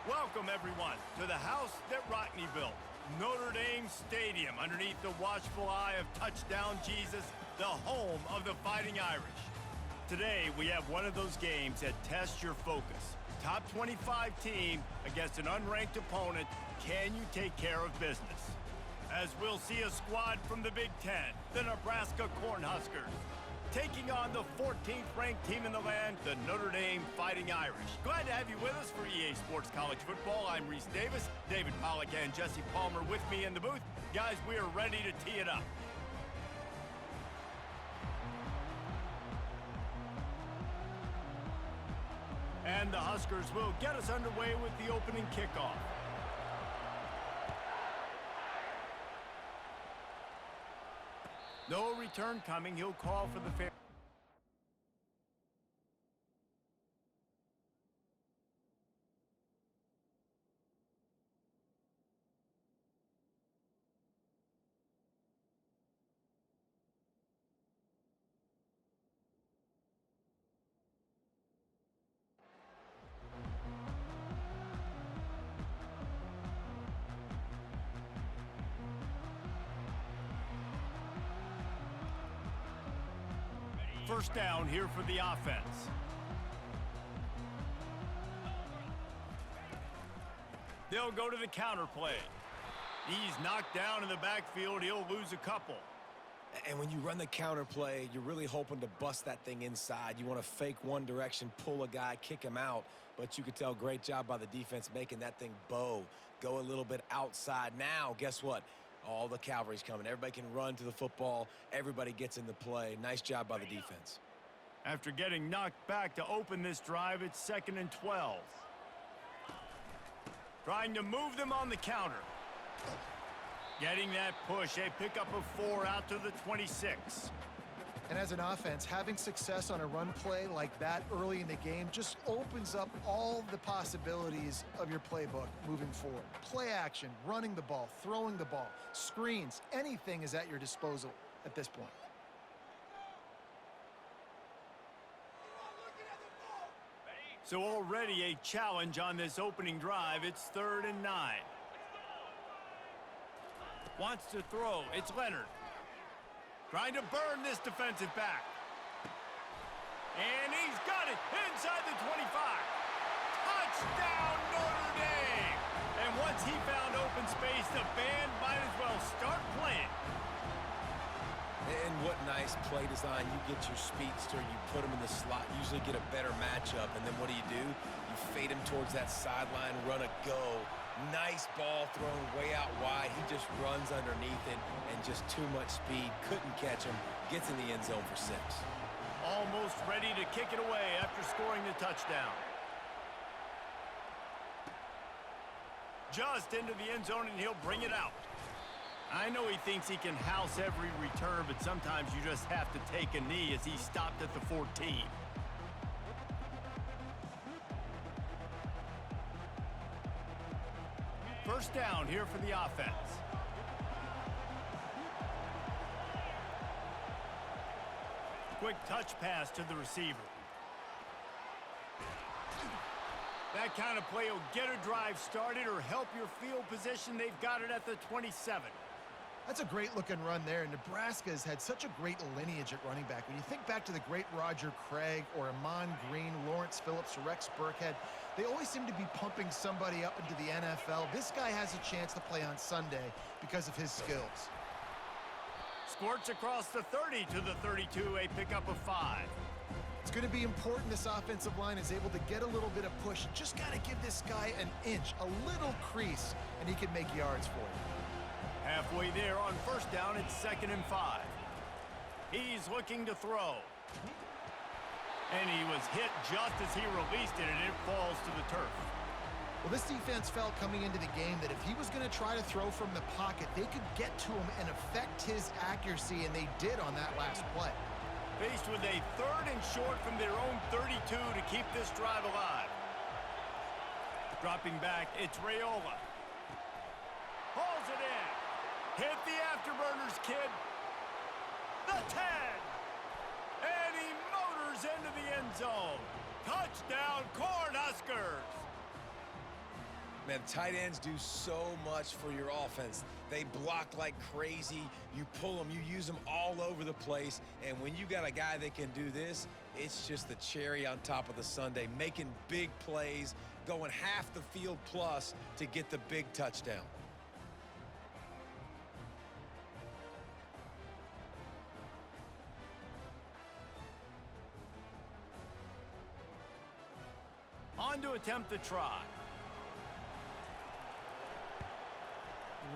Welcome, everyone, to the house that Rockne built, Notre Dame Stadium, underneath the watchful eye of Touchdown Jesus, the home of the Fighting Irish. Today, we have one of those games that tests your focus. Top 25 team against an unranked opponent. Can you take care of business? As we'll see a squad from the Big Ten, the Nebraska Cornhuskers, taking on the 14th ranked team in the land, the Notre Dame Fighting Irish. Glad to have you with us for EA Sports College Football. I'm Reese Davis, David Pollack and Jesse Palmer with me in the booth. Guys, we are ready to tee it up. And the Huskers will get us underway with the opening kickoff. No return coming. He'll call for the fair. First down here for the offense. They'll go to the counter play. He's knocked down in the backfield. He'll lose a couple. And when you run the counter play, you're really hoping to bust that thing inside. You want to fake one direction, pull a guy, kick him out. But you could tell, great job by the defense making that thing bow. Go a little bit outside. Now, guess what? All the cavalry's coming. Everybody can run to the football. Everybody gets in the play. Nice job by the defense. After getting knocked back to open this drive, it's 2nd and 12. Trying to move them on the counter. Getting that push, a pickup of 4 out to the 26. And as an offense, having success on a run play like that early in the game just opens up all the possibilities of your playbook moving forward. Play action, running the ball, throwing the ball, screens, anything is at your disposal at this point. So already a challenge on this opening drive. It's 3rd and 9. Wants to throw. It's Leonard. Trying to burn this defensive back. And he's got it inside the 25. Touchdown, Notre Dame! And once he found open space, the band might as well start playing. And what nice play design. You get your speedster, you put him in the slot, usually get a better matchup. And then what do? You fade him towards that sideline, run a go. Nice ball thrown way out wide. He just runs underneath it and just too much speed. Couldn't catch him. Gets in the end zone for 6. Almost ready to kick it away after scoring the touchdown. Just into the end zone, and he'll bring it out. I know he thinks he can house every return, but sometimes you just have to take a knee as he stopped at the 14. First down here for the offense. Quick touch pass to the receiver. That kind of play will get a drive started or help your field position. They've got it at the 27. That's a great-looking run there. Nebraska's had such a great lineage at running back. When you think back to the great Roger Craig or Amon Green, Lawrence Phillips, Rex Burkhead, they always seem to be pumping somebody up into the NFL. This guy has a chance to play on Sunday because of his skills. Squirts across the 30 to the 32, a pickup of 5. It's going to be important this offensive line is able to get a little bit of push. Just got to give this guy an inch, a little crease, and he can make yards for you. Halfway there on first down, it's 2nd and 5. He's looking to throw. And he was hit just as he released it, and it falls to the turf. Well, this defense felt coming into the game that if he was going to try to throw from the pocket, they could get to him and affect his accuracy, and they did on that last play. Faced with a 3rd and short from their own 32 to keep this drive alive. Dropping back, it's Raiola. Hauls it in. Hit the afterburners, kid. The 10. And he motors into the end zone. Touchdown, Cornhuskers. Man, tight ends do so much for your offense. They block like crazy. You pull them, you use them all over the place. And when you got a guy that can do this, it's just the cherry on top of the sundae, making big plays, going half the field plus to get the big touchdown. On to attempt the try.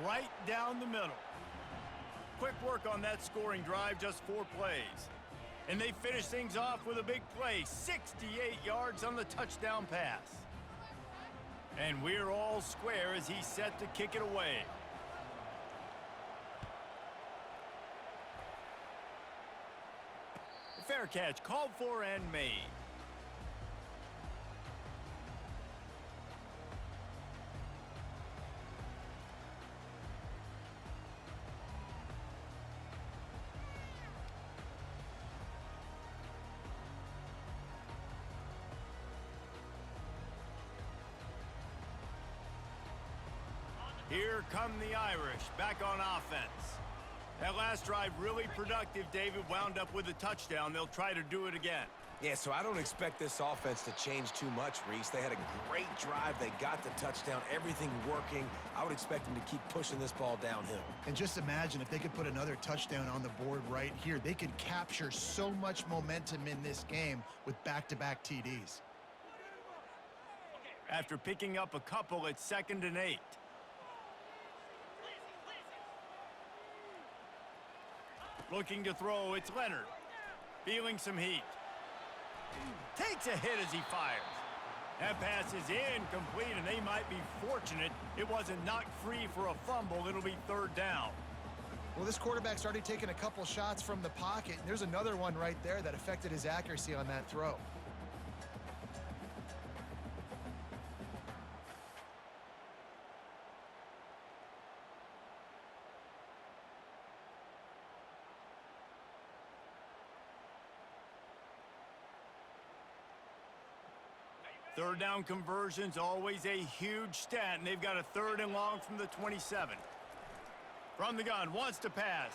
Right down the middle. Quick work on that scoring drive, just 4 plays. And they finish things off with a big play, 68 yards on the touchdown pass. And we're all square as he's set to kick it away. Fair catch, called for and made. Here come the Irish, back on offense. That last drive really productive. David wound up with a touchdown. They'll try to do it again. Yeah, so I don't expect this offense to change too much, Reese. They had a great drive. They got the touchdown, everything working. I would expect them to keep pushing this ball downhill. And just imagine if they could put another touchdown on the board right here. They could capture so much momentum in this game with back-to-back TDs. After picking up a couple, it's 2nd and 8. Looking to throw, it's Leonard. Feeling some heat. Takes a hit as he fires. That pass is incomplete, and they might be fortunate it wasn't knocked free for a fumble. It'll be 3rd down. Well, this quarterback's already taken a couple shots from the pocket. There's another one right there that affected his accuracy on that throw. Third down conversion's always a huge stat, and they've got a 3rd and long from the 27. From the gun, wants to pass.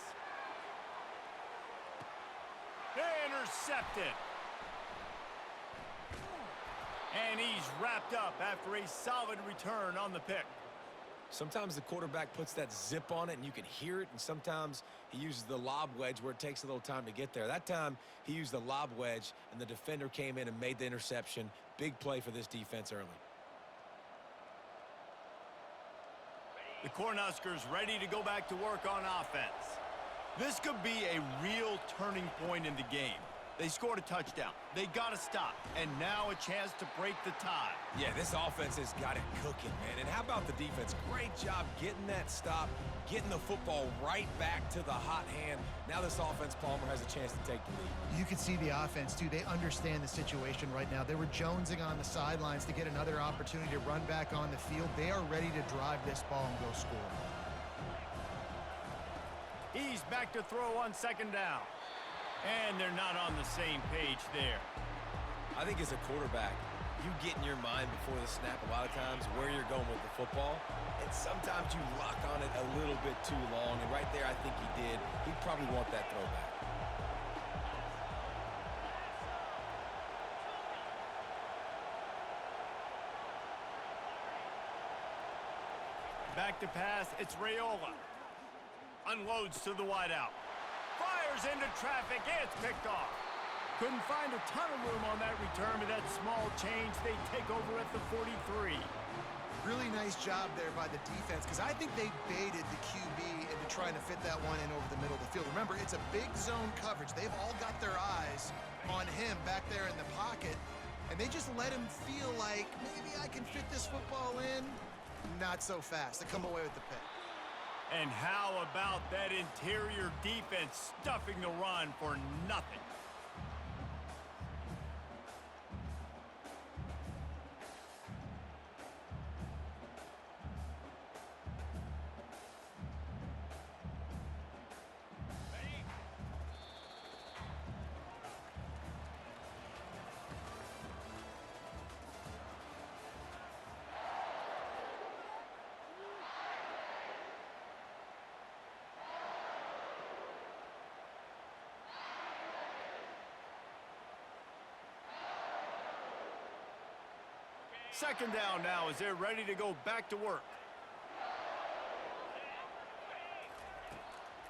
Intercepted. And he's wrapped up after a solid return on the pick. Sometimes the quarterback puts that zip on it and you can hear it, and sometimes he uses the lob wedge where it takes a little time to get there. That time he used the lob wedge and the defender came in and made the interception. Big play for this defense early. The Cornhuskers ready to go back to work on offense. This could be a real turning point in the game. They scored a touchdown. They got to stop. And now a chance to break the tie. Yeah, this offense has got it cooking, man. And how about the defense? Great job getting that stop, getting the football right back to the hot hand. Now this offense, Palmer, has a chance to take the lead. You can see the offense, too. They understand the situation right now. They were jonesing on the sidelines to get another opportunity to run back on the field. They are ready to drive this ball and go score. He's back to throw on 2nd down. And they're not on the same page there. I think as a quarterback, you get in your mind before the snap a lot of times where you're going with the football, and sometimes you lock on it a little bit too long, and right there I think he did. He'd probably want that throwback. Back to pass, it's Raiola. Unloads to the wideout. Fires into traffic, it's picked off. Couldn't find a ton of room on that return, but that small change, they take over at the 43. Really nice job there by the defense, because I think they baited the QB into trying to fit that one in over the middle of the field. Remember, it's a big zone coverage. They've all got their eyes on him back there in the pocket, and they just let him feel like, maybe I can fit this football in. Not so fast. They come away with the pick. And how about that interior defense stuffing the run for nothing? Second down now as they're ready to go back to work.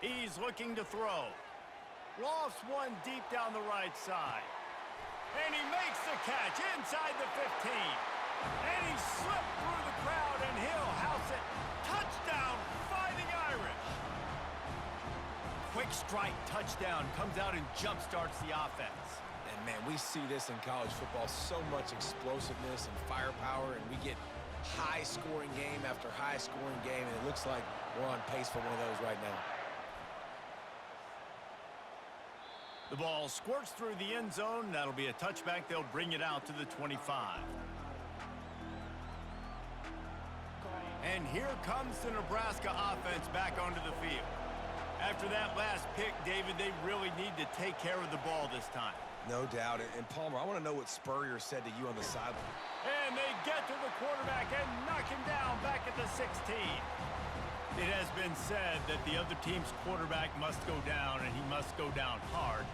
He's looking to throw. Lofts one deep down the right side. And he makes the catch inside the 15. And he slipped through the crowd, and he'll house it. Touchdown, Fighting Irish. Quick strike touchdown comes out and jump-starts the offense. And, man, we see this in college football, so much explosiveness and firepower, and we get high-scoring game after high-scoring game, and it looks like we're on pace for one of those right now. The ball squirts through the end zone. That'll be a touchback. They'll bring it out to the 25. And here comes the Nebraska offense back onto the field. After that last pick, David, they really need to take care of the ball this time. No doubt. And Palmer, I want to know what Spurrier said to you on the sideline. And they get to the quarterback and knock him down back at the 16. It has been said that the other team's quarterback must go down, and he must go down hard,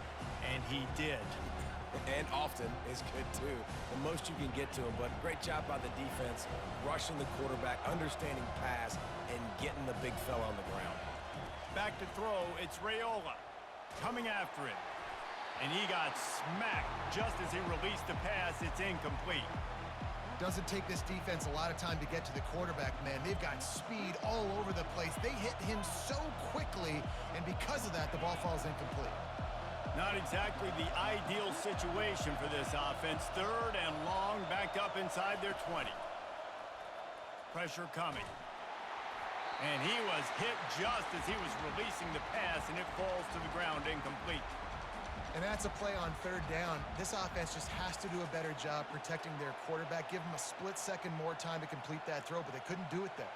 and he did. And often is good, too. The most you can get to him, but great job by the defense, rushing the quarterback, understanding pass, and getting the big fella on the ground. Back to throw, it's Raiola coming after it. And he got smacked just as he released the pass. It's incomplete. Doesn't take this defense a lot of time to get to the quarterback, man. They've got speed all over the place. They hit him so quickly, and because of that, the ball falls incomplete. Not exactly the ideal situation for this offense. Third and long, backed up inside their 20. Pressure coming. And he was hit just as he was releasing the pass, and it falls to the ground incomplete. And that's a play on third down. This offense just has to do a better job protecting their quarterback. Give him a split second more time to complete that throw, but they couldn't do it there.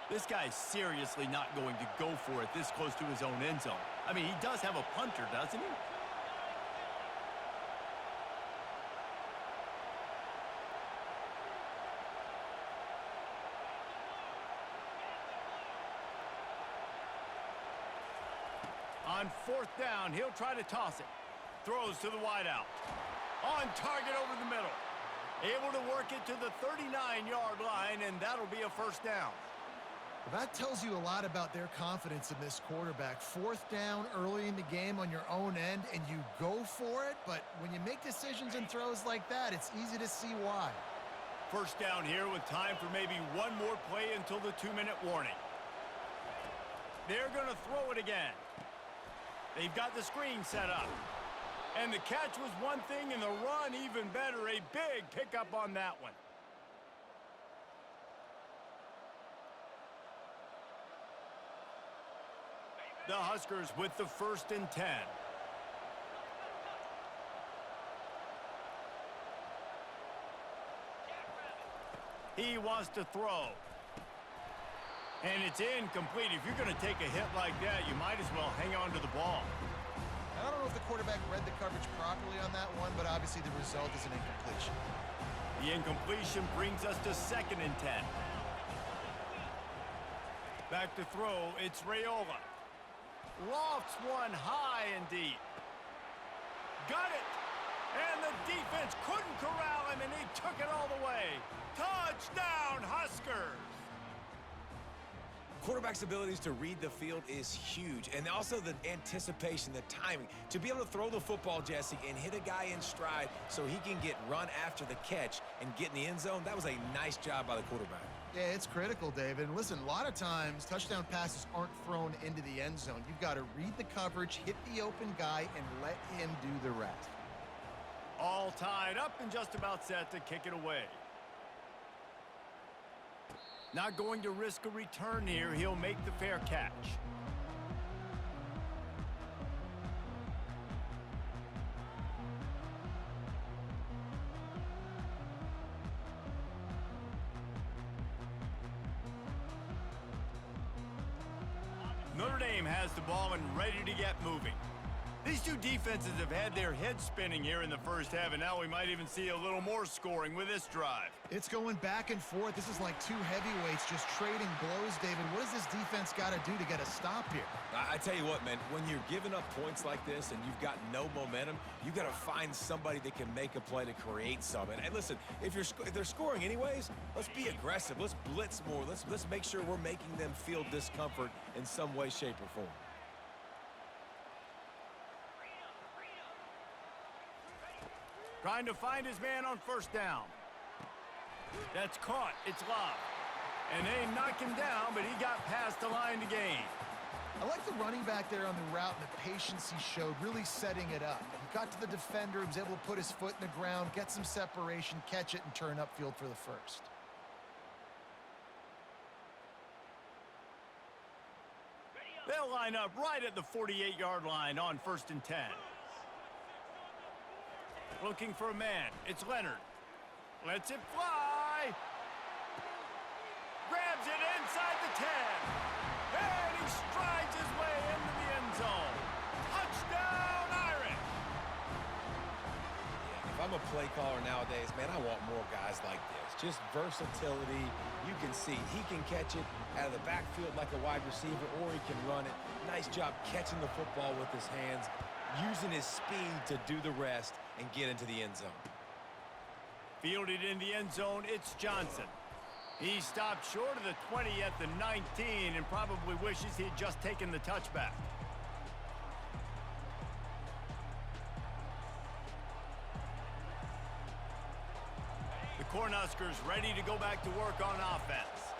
This guy's seriously not going to go for it this close to his own end zone. I mean, he does have a punter, doesn't he? On fourth down, he'll try to toss it. Throws to the wideout. On target over the middle. Able to work it to the 39-yard line, and that'll be a first down. Well, that tells you a lot about their confidence in this quarterback. Fourth down early in the game on your own end, and you go for it, but when you make decisions and throws like that, it's easy to see why. First down here with time for maybe one more play until the 2-minute warning. They're going to throw it again. They've got the screen set up. And the catch was one thing, and the run even better. A big pickup on that one. The Huskers with the 1st and 10. He wants to throw. And it's incomplete. If you're going to take a hit like that, you might as well hang on to the ball. I don't know if the quarterback read the coverage properly on that one, but obviously the result is an incompletion. The incompletion brings us to 2nd and 10. Back to throw, it's Raiola. Lofts one high and deep. Got it! And the defense couldn't corral him, and he took it all the way. Touchdown, Huskers! Quarterback's abilities to read the field is huge, and also the anticipation, the timing. To be able to throw the football, Jesse, and hit a guy in stride so he can get run after the catch and get in the end zone, that was a nice job by the quarterback. Yeah, it's critical, David. And listen, a lot of times touchdown passes aren't thrown into the end zone. You've got to read the coverage, hit the open guy, and let him do the rest. All tied up and just about set to kick it away. Not going to risk a return here. He'll make the fair catch. Notre Dame has the ball and ready to get moving. These two defenses have had their heads spinning here in the first half, and now we might even see a little more scoring with this drive. It's going back and forth. This is like two heavyweights just trading blows, David. What does this defense got to do to get a stop here? I tell you what, man, when you're giving up points like this and you've got no momentum, you got to find somebody that can make a play to create some. And listen, if they're scoring anyways, let's be aggressive. Let's blitz more. Let's make sure we're making them feel discomfort in some way, shape, or form. Trying to find his man on first down. That's caught. It's Love. And they knock him down, but he got past the line to gain. I like the running back there on the route and the patience he showed, really setting it up. He got to the defender, he was able to put his foot in the ground, get some separation, catch it, and turn upfield for the first. They'll line up right at the 48-yard line on 1st and 10. Looking for a man. It's Leonard. Lets it fly. Grabs it inside the 10. And he strides his way into the end zone. Touchdown, Irish! Yeah, if I'm a play caller nowadays, man, I want more guys like this. Just versatility. You can see he can catch it out of the backfield like a wide receiver, or he can run it. Nice job catching the football with his hands, using his speed to do the rest and get into the end zone. Fielded in the end zone, it's Johnson. He stopped short of the 20 at the 19 and probably wishes he had just taken the touchback. The Cornhuskers ready to go back to work on offense.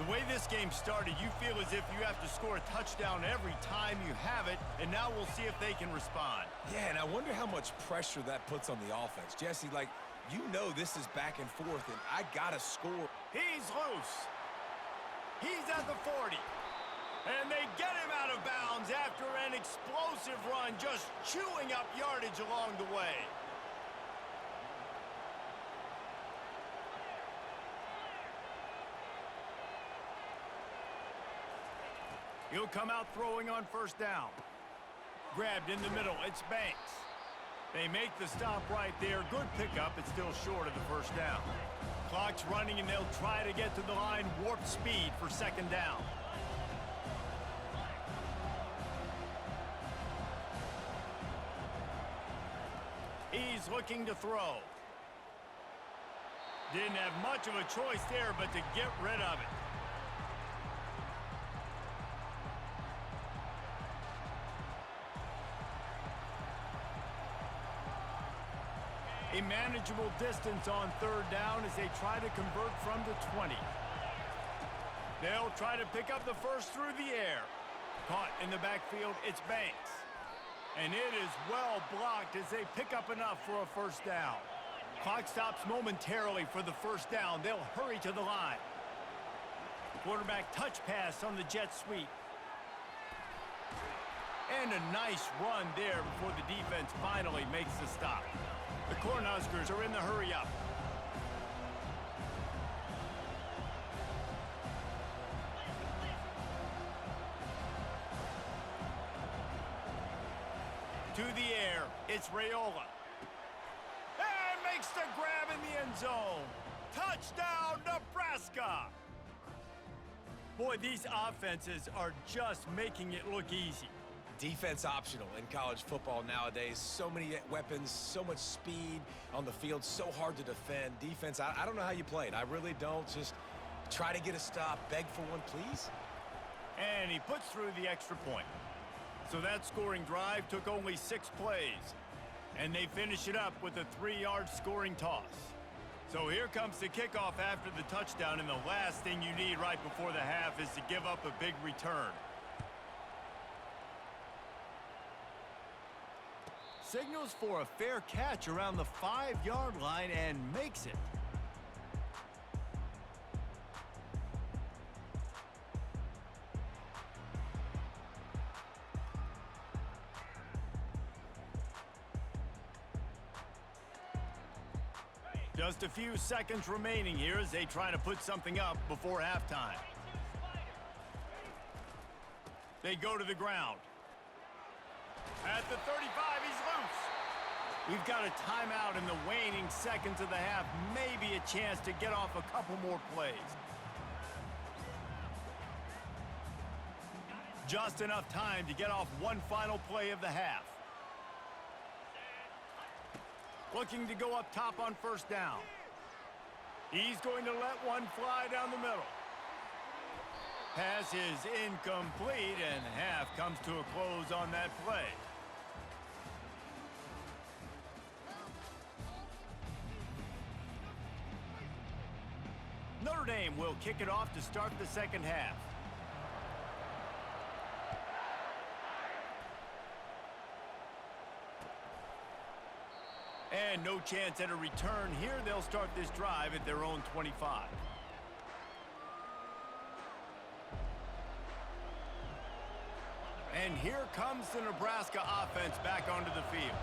The way this game started, you feel as if you have to score a touchdown every time you have it, and now we'll see if they can respond. Yeah, and I wonder how much pressure that puts on the offense. Jesse, like, you know this is back and forth, and I gotta score. He's loose. He's at the 40. And they get him out of bounds after an explosive run, just chewing up yardage along the way. He'll come out throwing on first down. Grabbed in the middle, it's Banks. They make the stop right there. Good pickup, it's still short of the first down. Clock's running and they'll try to get to the line, warp speed for second down. He's looking to throw. Didn't have much of a choice there but to get rid of it. A manageable distance on third down as they try to convert from the 20. They'll try to pick up the first through the air. Caught in the backfield, it's Banks. And it is well blocked as they pick up enough for a first down. Clock stops momentarily for the first down. They'll hurry to the line. Quarterback touch pass on the jet sweep. And a nice run there before the defense finally makes the stop. The Cornhuskers are in the hurry-up. To the air, it's Raiola. And makes the grab in the end zone. Touchdown, Nebraska! Boy, these offenses are just making it look easy. Defense optional in college football nowadays. So many weapons, so much speed on the field, so hard to defend. Defense, I don't know how you play it. I really don't. Just try to get a stop, beg for one, please. And he puts through the extra point. So that scoring drive took only 6 plays. And they finish it up with a 3-yard scoring toss. So here comes the kickoff after the touchdown, and the last thing you need right before the half is to give up a big return. Signals for a fair catch around the 5-yard line and makes it. Just a few seconds remaining here as they try to put something up before halftime. They go to the ground. At the 35, he's loose. We've got a timeout in the waning seconds of the half. Maybe a chance to get off a couple more plays. Just enough time to get off one final play of the half. Looking to go up top on first down. He's going to let one fly down the middle. Pass is incomplete, and half comes to a close on that play. Notre Dame will kick it off to start the second half. And no chance at a return here. They'll start this drive at their own 25. And here comes the Nebraska offense back onto the field.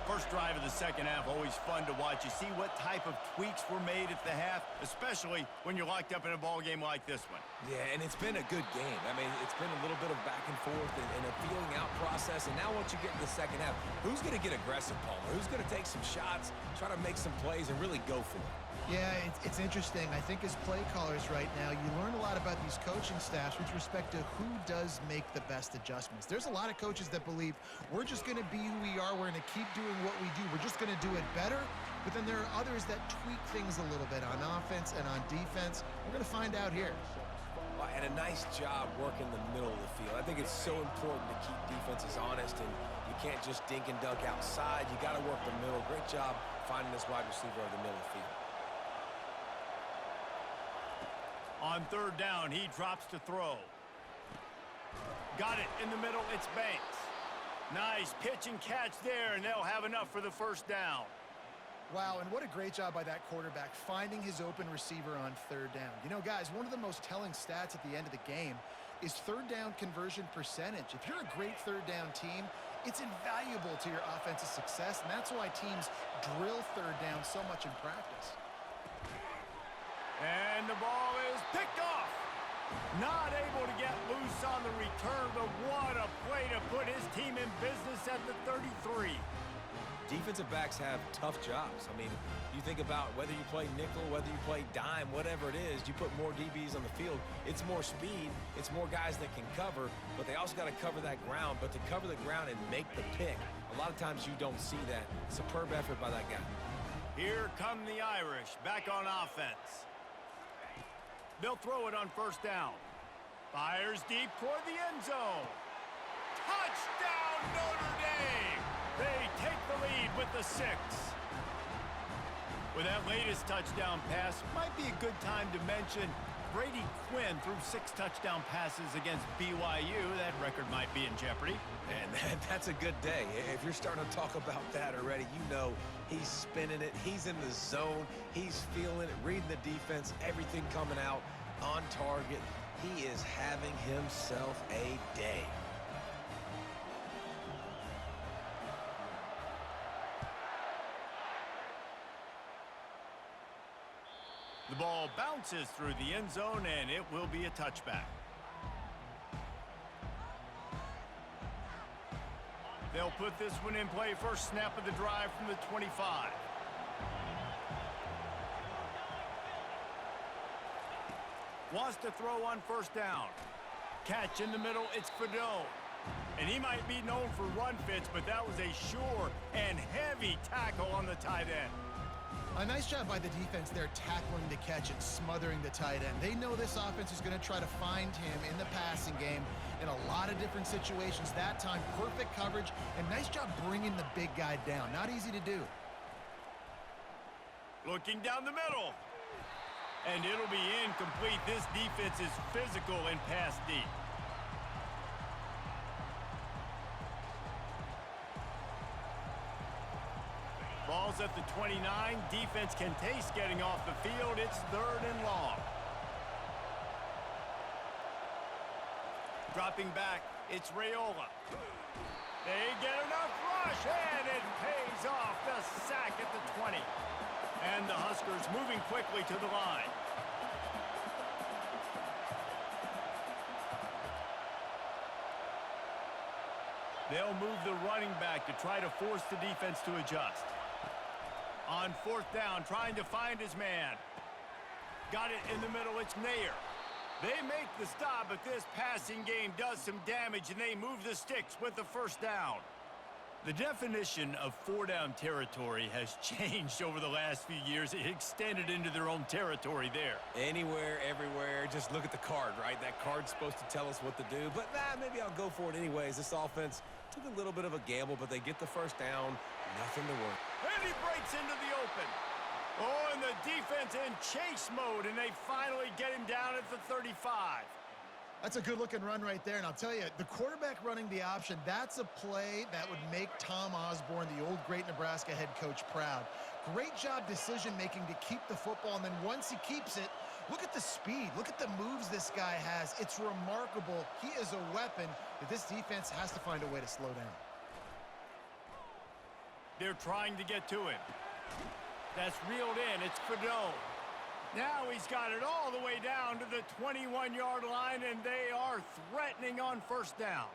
First drive of the second half, always fun to watch. You see what type of tweaks were made at the half, especially when you're locked up in a ball game like this one. Yeah, and it's been a good game. I mean, it's been a little bit of back and forth and a feeling out process. And now once you get to the second half, who's going to get aggressive, Palmer? Who's going to take some shots, try to make some plays, and really go for it? Yeah, it's interesting. I think as play callers right now, you learn a lot about these coaching staffs with respect to who does make the best adjustments. There's a lot of coaches that believe we're just going to be who we are. We're going to keep doing what we do. We're just going to do it better. But then there are others that tweak things a little bit on offense and on defense. We're going to find out here. And a nice job working the middle of the field. I think it's so important to keep defenses honest, and you can't just dink and dunk outside. You got to work the middle. Great job finding this wide receiver over the middle of the field. On third down, he drops to throw. Got it in the middle, it's Banks. Nice pitch and catch there, and they'll have enough for the first down. Wow, and what a great job by that quarterback finding his open receiver on third down. You know, guys, one of the most telling stats at the end of the game is third down conversion percentage. If you're a great third down team, it's invaluable to your offensive success, and that's why teams drill third down so much in practice. And the ball is picked off. Not able to get loose on the return, but what a play to put his team in business at the 33. Defensive backs have tough jobs. I mean, you think about whether you play nickel, whether you play dime, whatever it is, you put more DBs on the field. It's more speed. It's more guys that can cover, but they also got to cover that ground. But to cover the ground and make the pick, a lot of times you don't see that. Superb effort by that guy. Here come the Irish back on offense. They'll throw it on first down. Fires deep toward the end zone. Touchdown, Notre Dame! They take the lead with the 6. With that latest touchdown pass, might be a good time to mention Brady Quinn threw 6 touchdown passes against BYU. That record might be in jeopardy. And that's a good day. If you're starting to talk about that already, you know he's spinning it. He's in the zone. He's feeling it, reading the defense, everything coming out on target. He is having himself a day. The ball bounces through the end zone, and it will be a touchback. They'll put this one in play. First snap of the drive from the 25. Wants to throw on first down. Catch in the middle, it's Fedot. And he might be known for run fits, but that was a sure and heavy tackle on the tight end. A nice job by the defense there tackling the catch and smothering the tight end. They know this offense is going to try to find him in the passing game in a lot of different situations. That time, perfect coverage, and nice job bringing the big guy down. Not easy to do. Looking down the middle. And it'll be incomplete. This defense is physical and pass deep. Ball's at the 29. Defense can taste getting off the field. It's 3rd and long. Dropping back, it's Raiola. They get enough rush, and it pays off. The sack at the 20. And the Huskers moving quickly to the line. They'll move the running back to try to force the defense to adjust. On fourth down, trying to find his man. Got it in the middle, it's Nair. They make the stop, but this passing game does some damage, and they move the sticks with the first down. The definition of four-down territory has changed over the last few years. It extended into their own territory there. Anywhere, everywhere, just look at the card, right? That card's supposed to tell us what to do, but maybe I'll go for it anyways. This offense took a little bit of a gamble, but they get the first down. Nothing to worry. And he breaks into the open. Oh, and the defense in chase mode, and they finally get him down at the 35. That's a good-looking run right there, and I'll tell you, the quarterback running the option, that's a play that would make Tom Osborne, the old great Nebraska head coach, proud. Great job decision-making to keep the football, and then once he keeps it, look at the speed. Look at the moves this guy has. It's remarkable. He is a weapon that this defense has to find a way to slow down. They're trying to get to him. That's reeled in. It's Fedone. Now he's got it all the way down to the 21-yard line, and they are threatening on first down.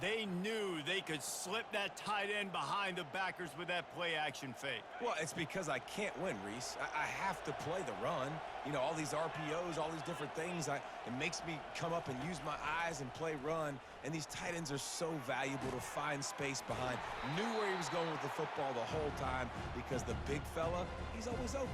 They knew they could slip that tight end behind the backers with that play-action fake. Well, it's because I can't win, Reese. I have to play the run. You know, all these RPOs, all these different things. It makes me come up and use my eyes and play run. And these tight ends are so valuable to find space behind. Knew where he was going with the football the whole time because the big fella, he's always open.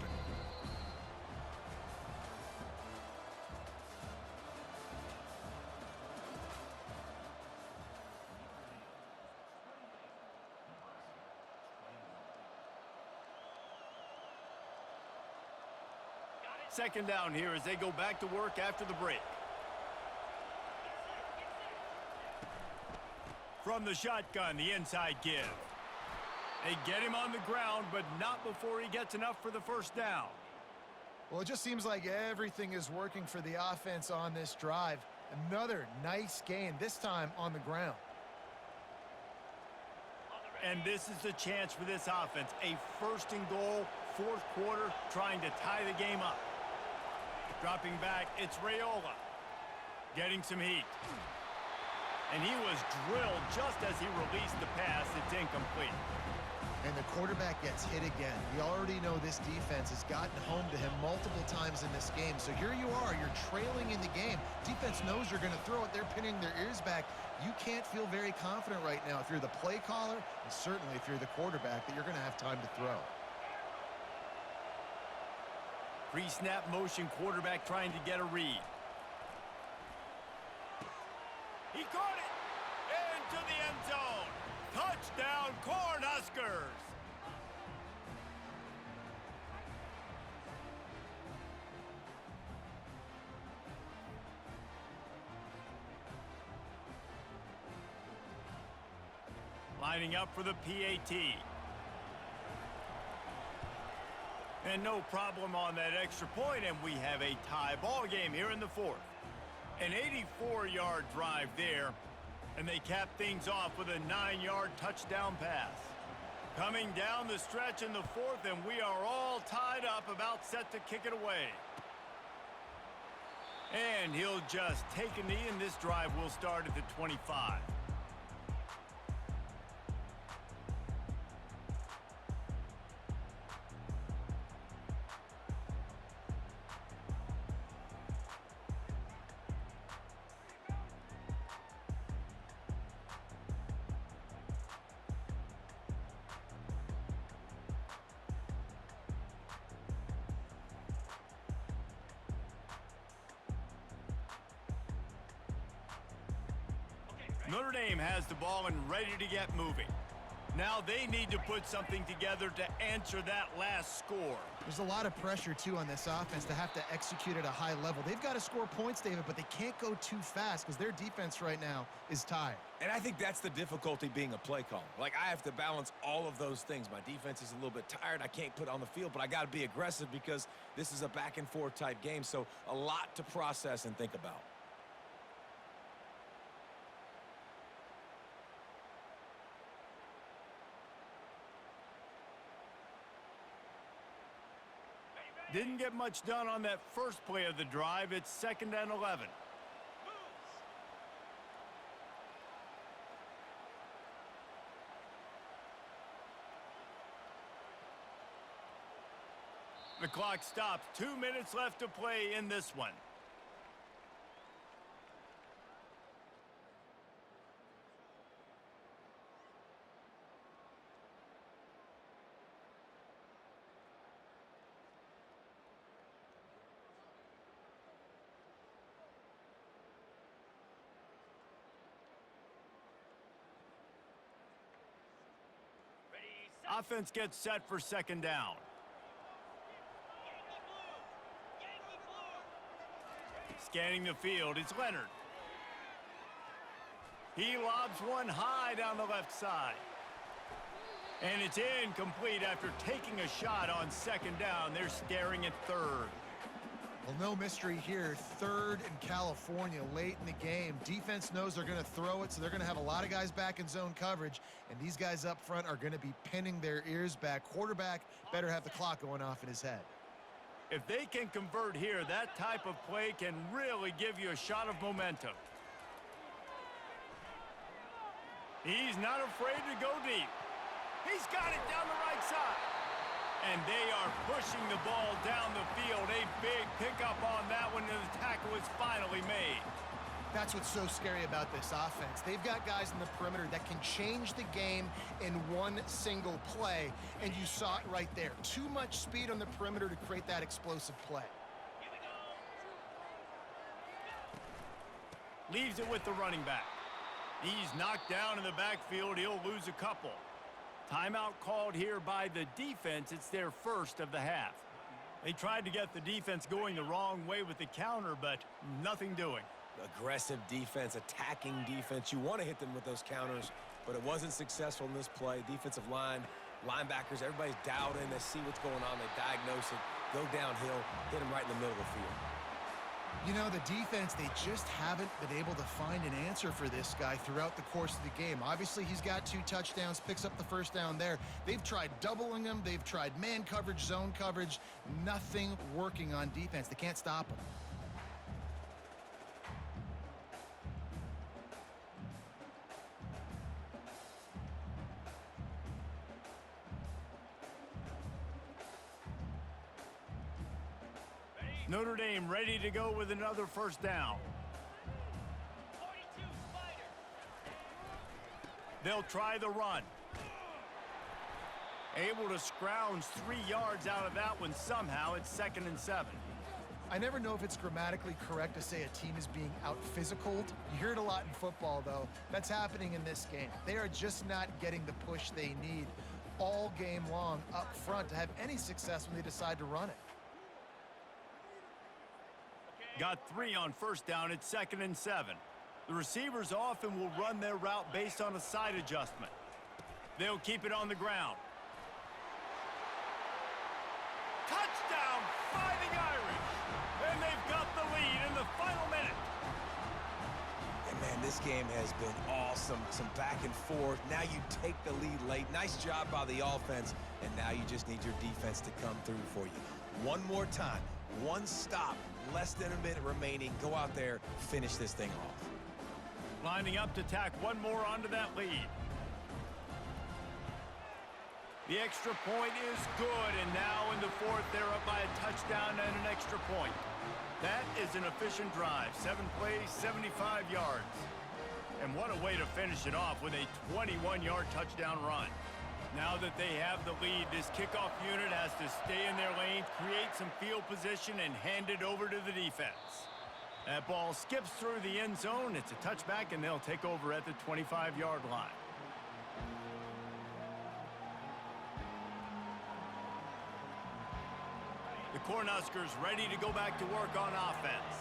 Second down here as they go back to work after the break. From the shotgun, the inside give. They get him on the ground, but not before he gets enough for the first down. Well, it just seems like everything is working for the offense on this drive. Another nice gain, this time on the ground. And this is the chance for this offense. A first and goal, fourth quarter, trying to tie the game up. Dropping back, it's Raiola. Getting some heat. And he was drilled just as he released the pass. It's incomplete. And the quarterback gets hit again. We already know this defense has gotten home to him multiple times in this game. So here you are, you're trailing in the game. Defense knows you're going to throw it. They're pinning their ears back. You can't feel very confident right now if you're the play caller, and certainly if you're the quarterback, that you're going to have time to throw. Pre-snap motion, quarterback trying to get a read. He caught it into the end zone. Touchdown, Cornhuskers. Lining up for the PAT. And no problem on that extra point, and we have a tie ball game here in the fourth. An 84-yard drive there, and they cap things off with a 9-yard touchdown pass. Coming down the stretch in the fourth, and we are all tied up, about set to kick it away. And he'll just take a knee, and this drive will start at the 25. Notre Dame has the ball and ready to get moving. Now they need to put something together to answer that last score. There's a lot of pressure, too, on this offense to have to execute at a high level. They've got to score points, David, but they can't go too fast because their defense right now is tired. And I think that's the difficulty being a play caller. Like, I have to balance all of those things. My defense is a little bit tired. I can't put on the field, but I got to be aggressive because this is a back-and-forth type game, so a lot to process and think about. Didn't get much done on that first play of the drive. It's 2nd and 11. The clock stops. 2 minutes left to play in this one. Offense gets set for second down. Scanning the field, it's Leonard. He lobs one high down the left side. And it's incomplete after taking a shot on second down. They're staring at third. Well, no mystery here. Third in California late in the game. Defense knows they're going to throw it, so they're going to have a lot of guys back in zone coverage, and these guys up front are going to be pinning their ears back. Quarterback better have the clock going off in his head. If they can convert here, that type of play can really give you a shot of momentum. He's not afraid to go deep. He's got it down the right side. And they are pushing the ball down the field. A big pickup on that one, and the tackle is finally made. That's what's so scary about this offense. They've got guys in the perimeter that can change the game in one single play, and you saw it right there. Too much speed on the perimeter to create that explosive play. Leaves it with the running back. He's knocked down in the backfield. He'll lose a couple. Timeout called here by the defense. It's their first of the half. They tried to get the defense going the wrong way with the counter, but nothing doing. Aggressive defense, attacking defense. You want to hit them with those counters, but it wasn't successful in this play. Defensive line, linebackers, everybody's dialed in. They see what's going on. They diagnose it, go downhill, hit them right in the middle of the field. You know, the defense, they just haven't been able to find an answer for this guy throughout the course of the game. Obviously, he's got 2 touchdowns, picks up the first down there. They've tried doubling him. They've tried man coverage, zone coverage. Nothing working on defense. They can't stop him. Notre Dame ready to go with another first down. They'll try the run. Able to scrounge 3 yards out of that one somehow. It's 2nd and 7. I never know if it's grammatically correct to say a team is being out-physicaled. You hear it a lot in football, though. That's happening in this game. They are just not getting the push they need all game long up front to have any success when they decide to run it. Got 3 on first down. It's 2nd and 7. The receivers often will run their route based on a side adjustment. They'll keep it on the ground. Touchdown, Fighting Irish! And they've got the lead in the final minute. And man, this game has been awesome. Some back and forth. Now you take the lead late. Nice job by the offense. And now you just need your defense to come through for you. One more time. One stop. Less than a minute remaining. Go out there, finish this thing off. Lining up to tack one more onto that lead. The extra point is good, and now in the 4th, they're up by a touchdown and an extra point. That is an efficient drive. 7 plays, 75 yards. And what a way to finish it off with a 21-yard touchdown run. Now that they have the lead, this kickoff unit has to stay in their lane, create some field position, and hand it over to the defense. That ball skips through the end zone. It's a touchback, and they'll take over at the 25-yard line. The Cornhuskers ready to go back to work on offense.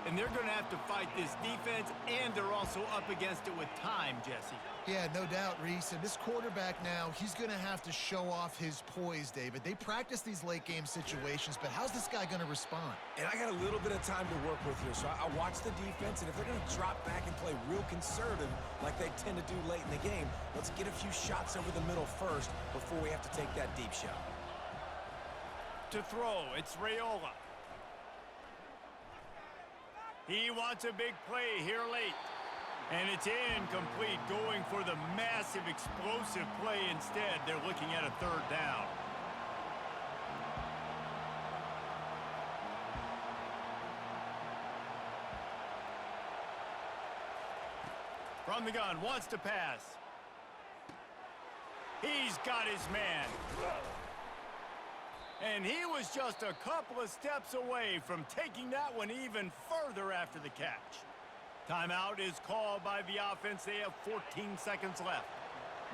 And they're going to have to fight this defense, and they're also up against it with time, Jesse. Yeah, no doubt, Reese. And this quarterback now, he's going to have to show off his poise, David. They practice these late-game situations, but how's this guy going to respond? And I got a little bit of time to work with here, so I watch the defense, and if they're going to drop back and play real conservative like they tend to do late in the game, let's get a few shots over the middle first before we have to take that deep shot. To throw, it's Raiola. He wants a big play here late. And it's incomplete, going for the massive explosive play instead. They're looking at a 3rd down. From the gun, wants to pass. He's got his man. And he was just a couple of steps away from taking that one even further after the catch. Timeout is called by the offense. They have 14 seconds left.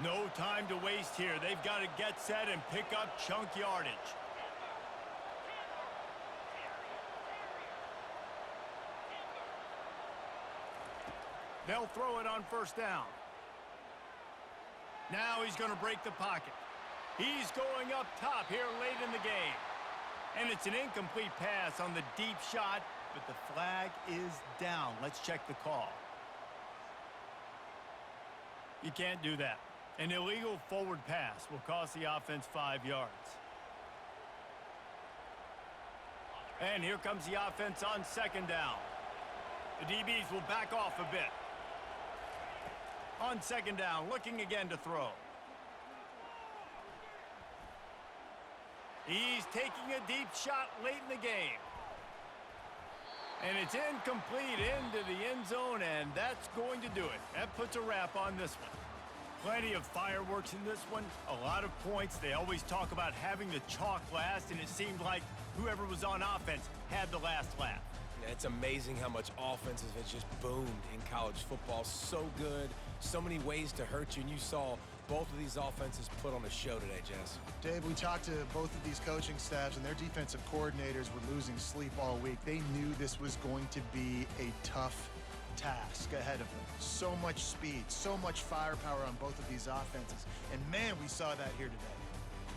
No time to waste here. They've got to get set and pick up chunk yardage. They'll throw it on first down. Now he's going to break the pocket. He's going up top here late in the game. And it's an incomplete pass on the deep shot, but the flag is down. Let's check the call. You can't do that. An illegal forward pass will cost the offense 5 yards. And here comes the offense on second down. The DBs will back off a bit. On second down, looking again to throw. He's taking a deep shot late in the game. And it's incomplete into the end zone, and that's going to do it. That puts a wrap on this one. Plenty of fireworks in this one, a lot of points. They always talk about having the chalk last, and it seemed like whoever was on offense had the last laugh. Yeah, it's amazing how much offenses have just boomed in college football. So good, so many ways to hurt you, and you saw both of these offenses put on a show today, Jess. Dave, we talked to both of these coaching staffs, and their defensive coordinators were losing sleep all week. They knew this was going to be a tough task ahead of them. So much speed, so much firepower on both of these offenses. And man, we saw that here today.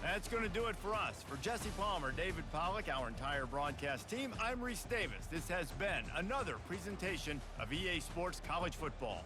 That's going to do it for us. For Jesse Palmer, David Pollack, our entire broadcast team, I'm Reese Davis. This has been another presentation of EA Sports College Football.